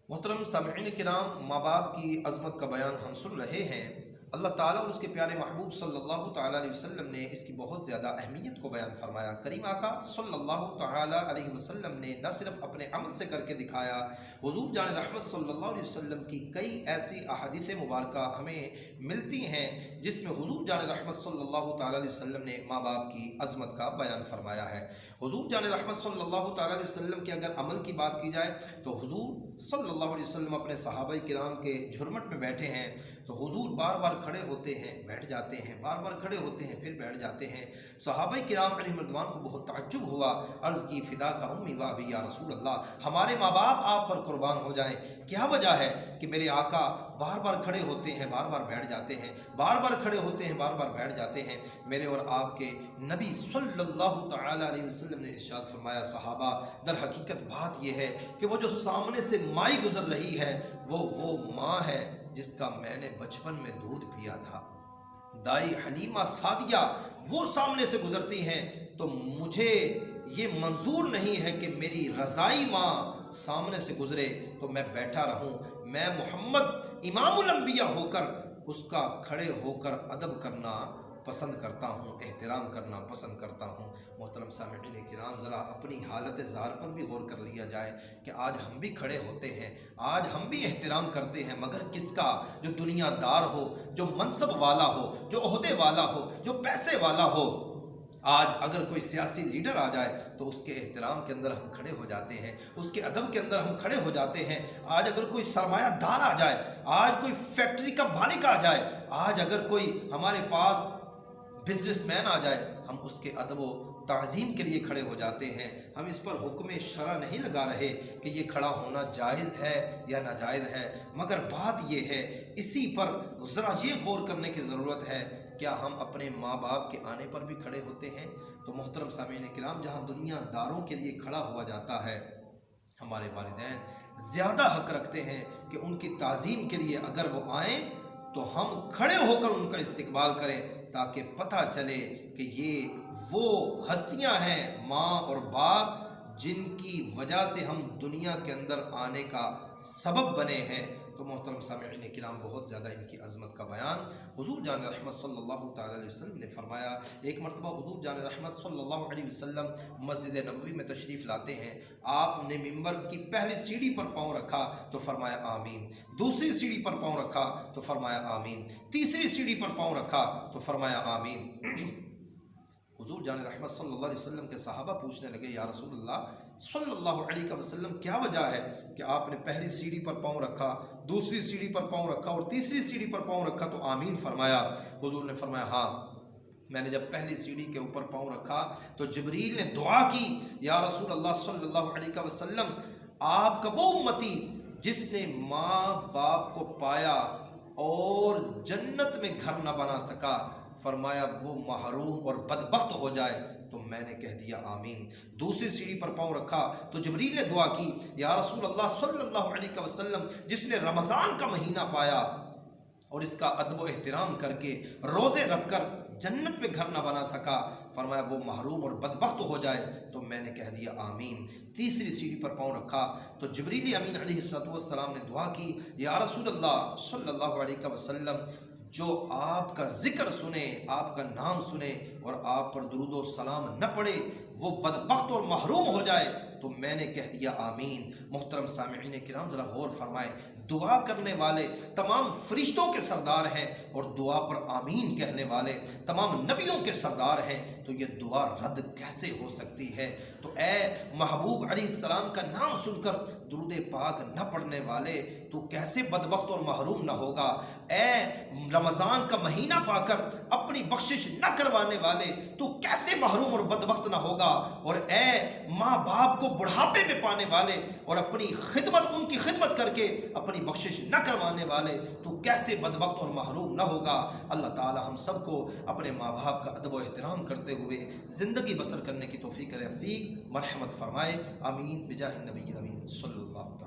محترم سامعین کرام، ماں باپ کی عظمت کا بیان ہم سن رہے ہیں۔ اللہ تعالیٰ اور اس کے پیارے محبوب صلی اللہ تعالیٰ علیہ وسلم نے اس کی بہت زیادہ اہمیت کو بیان فرمایا۔ کریم آقا صلی اللہ تعالیٰ علیہ وسلم نے نہ صرف اپنے عمل سے کر کے دکھایا، حضور جان رحمت صلی اللہ علیہ وسلم کی کئی ایسی احادیث مبارکہ ہمیں ملتی ہیں جس میں حضور جان رحمت صلی اللہ تعالیٰ علیہ وسلم نے ماں باپ کی عظمت کا بیان فرمایا ہے۔ حضور جان رحمت صلی اللہ تعالیٰ علیہ وسلم کے اگر عمل کی بات کی جائے تو حضور صلی اللہ علیہ وسلم اپنے صحابہ کرام کے جھرمٹ میں بیٹھے ہیں تو حضور بار بار کھڑے ہوتے ہیں، بیٹھ جاتے ہیں، بار بار کھڑے ہوتے ہیں، پھر بیٹھ جاتے ہیں۔ صحابہ کرام علیہم رضوان کو بہت تعجب ہوا، عرض کی فدا کا امی و ابی یا رسول اللہ، ہمارے ماں باپ آپ پر قربان ہو جائیں، کیا وجہ ہے کہ میرے آقا بار بار کھڑے ہوتے ہیں، بار بار بیٹھ جاتے ہیں، بار بار کھڑے ہوتے ہیں، بار بار بیٹھ جاتے ہیں؟ میرے اور آپ کے نبی صلی اللہ تعالیٰ علیہ وسلم نے ارشاد فرمایا، صحابہ در حقیقت بات یہ ہے کہ وہ جو سامنے سے مائی گزر رہی ہے وہ ماں ہے جس کا میں نے بچپن میں دودھ پیا تھا۔ دائی حلیمہ سعدیہ وہ سامنے سے گزرتی ہیں تو مجھے یہ منظور نہیں ہے کہ میری رضائی ماں سامنے سے گزرے تو میں بیٹھا رہوں۔ میں محمد امام الانبیاء ہو کر اس کا کھڑے ہو کر ادب کرنا پسند کرتا ہوں، احترام کرنا پسند کرتا ہوں۔ محترم سامعین کرام، ذرا اپنی حالت ظاہر پر بھی غور کر لیا جائے کہ آج ہم بھی کھڑے ہوتے ہیں، آج ہم بھی احترام کرتے ہیں، مگر کس کا؟ جو دنیا دار ہو، جو منصب والا ہو، جو عہدے والا ہو، جو پیسے والا ہو۔ آج اگر کوئی سیاسی لیڈر آ جائے تو اس کے احترام کے اندر ہم کھڑے ہو جاتے ہیں، اس کے ادب کے اندر ہم کھڑے ہو جاتے ہیں۔ آج اگر کوئی سرمایہ دار آ جائے، آج کوئی فیکٹری کا مالک آ جائے، آج اگر کوئی ہمارے پاس بزنس مین آ جائے، ہم اس کے ادب و تعظیم کے لیے کھڑے ہو جاتے ہیں۔ ہم اس پر حکم شرع نہیں لگا رہے کہ یہ کھڑا ہونا جائز ہے یا ناجائز ہے، مگر بات یہ ہے، اسی پر ذرا یہ غور کرنے کی ضرورت ہے، کیا ہم اپنے ماں باپ کے آنے پر بھی کھڑے ہوتے ہیں؟ تو محترم سامعین کرام، جہاں دنیا داروں کے لیے کھڑا ہوا جاتا ہے، ہمارے والدین زیادہ حق رکھتے ہیں کہ ان کی تعظیم کے لیے اگر وہ آئیں تو ہم کھڑے ہو کر ان کا استقبال کریں، تاکہ پتہ چلے کہ یہ وہ ہستیاں ہیں، ماں اور باپ، جن کی وجہ سے ہم دنیا کے اندر آنے کا سبب بنے ہیں۔ تو محترم سامعین کرام، بہت زیادہ ان کی عظمت کا بیان حضور جان رحمت صلی اللہ تعالیٰ علیہ وسلم نے فرمایا۔ ایک مرتبہ حضور جان رحمت صلی اللہ علیہ وسلم مسجد نبوی میں تشریف لاتے ہیں، آپ نے ممبر کی پہلی سیڑھی پر پاؤں رکھا تو فرمایا آمین، دوسری سیڑھی پر پاؤں رکھا تو فرمایا آمین، تیسری سیڑھی پر پاؤں رکھا تو فرمایا آمین۔ حضور جان رحمت صلی اللہ علیہ وسلم کے صحابہ پوچھنے لگے، یا رسول اللہ صلی اللہ علیہ وسلم، کیا وجہ ہے کہ آپ نے پہلی سیڑھی پر پاؤں رکھا، دوسری سیڑھی پر پاؤں رکھا اور تیسری سیڑھی پر پاؤں رکھا تو آمین فرمایا؟ حضور نے فرمایا، ہاں، میں نے جب پہلی سیڑھی کے اوپر پاؤں رکھا تو جبریل نے دعا کی، یا رسول اللہ صلی اللہ علیہ وسلم، آپ کا وہ امتی جس نے ماں باپ کو پایا اور جنت میں گھر نہ بنا سکا، فرمایا وہ محروم اور بدبخت ہو جائے، تو میں نے کہہ دیا آمین۔ دوسری سیڑھی پر پاؤں رکھا تو جبریل نے دعا کی، یا رسول اللہ صلی اللہ علیہ وسلم، جس نے رمضان کا مہینہ پایا اور اس کا ادب و احترام کر کے روزے رکھ کر جنت میں گھر نہ بنا سکا، فرمایا وہ محروم اور بدبخت ہو جائے، تو میں نے کہہ دیا آمین۔ تیسری سیڑھی پر پاؤں رکھا تو جبریل امین علیہ السلام نے دعا کی، یا رسول اللہ صلی اللہ علیہ وسلم، جو آپ کا ذکر سنے، آپ کا نام سنے اور آپ پر درود و سلام نہ پڑے، وہ بدبخت اور محروم ہو جائے، تو میں نے کہہ دیا آمین۔ محترم سامعین کرام، ذرا غور فرمائیں، دعا کرنے والے تمام فرشتوں کے سردار ہیں اور دعا پر آمین کہنے والے تمام نبیوں کے سردار ہیں، تو یہ دعا رد کیسے ہو سکتی ہے؟ تو اے محبوب علیہ السلام کا نام سن کر درود پاک نہ پڑھنے والے تو کیسے بدبخت اور محروم نہ ہوگا؟ اے رمضان کا مہینہ پا کر اپنی بخشش نہ کروانے والے تو کیسے محروم اور بدبخت نہ ہوگا؟ اور اے ماں باپ کو بڑھاپے میں پانے والے اور اپنی خدمت، ان کی خدمت کر کے اپنی بخشش نہ کروانے والے تو کیسے بدبخت اور محروم نہ ہوگا؟ اللہ تعالی ہم سب کو اپنے ماں باپ کا ادب و احترام کرتے ہوئے زندگی بسر کرنے کی توفیق رفیق مرحمت فرمائے، آمین بجاہ النبی الامین صلی اللہ علیہ وسلم۔